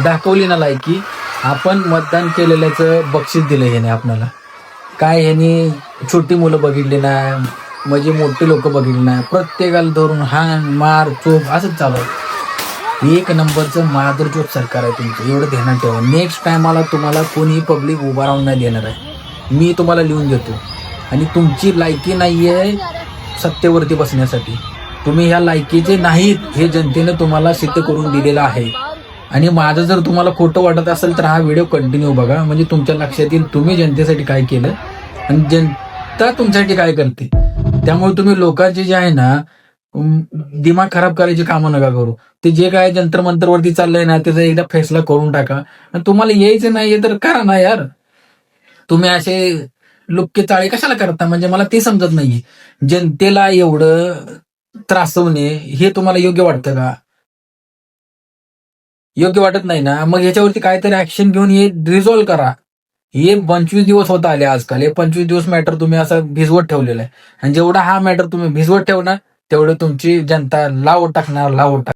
दाखवली ना लायकी, आपण मतदान केलेल्याचं बक्षीस दिलं ह्याने आपल्याला. काय ह्यानी छोटी मुलं बघितली नाही, म्हणजे मोठी लोक बघितली नाही, प्रत्येकाला धरून हाण मार चोप असंच चालू आहे. एक नंबरचं माधुरचोप सरकार आहे तुमचं, एवढं ध्यानात ठेवा. नेक्स्ट टायमाला तुम्हाला कोणी पब्लिक उभा राहून नाही देणार आहे, मी तुम्हाला लिहून देतो. आणि तुमची लायकी नाहीये सत्तेवरती बसण्यासाठी, तुम्ही ह्या लायकीचे नाहीत हे जनतेनं तुम्हाला सिद्ध करून दिलेलं आहे. आणि माझं जर तुम्हाला खोटं वाटत असेल तर हा व्हिडिओ कंटिन्यू बघा, म्हणजे तुमच्या लक्षात येईल तुम्ही जनतेसाठी काय केलं आणि जनता तुमच्यासाठी काय करते. त्यामुळे तुम्ही लोकांचे जे आहे ना दिमाग खराब करायची कामं नका करू. ते जे काय जंतर मंतरवरती चाललंय ना त्याचा एकदा फैसला करून टाका. आणि तुम्हाला यायचं नाहीये तर करा ना यार. तुम्ही असे लुक्के चाळे कशाला करता, म्हणजे मला ते समजत नाहीये. जनतेला एवढं त्रासवणे हे तुम्हाला योग्य वाटतं का? योग्य वाटत नाही ना, मग याच्यावरती काहीतरी ऍक्शन घेऊन हे रिझॉल्व्ह करा. हे 25 दिवस होत आले आजकाल, हे 25 दिवस मॅटर तुम्ही असं भिजवत ठेवलेलं आहे. आणि जेवढा हा मॅटर तुम्ही भिजवत ठेवणार तेवढं तुमची जनता लावून टाकणार.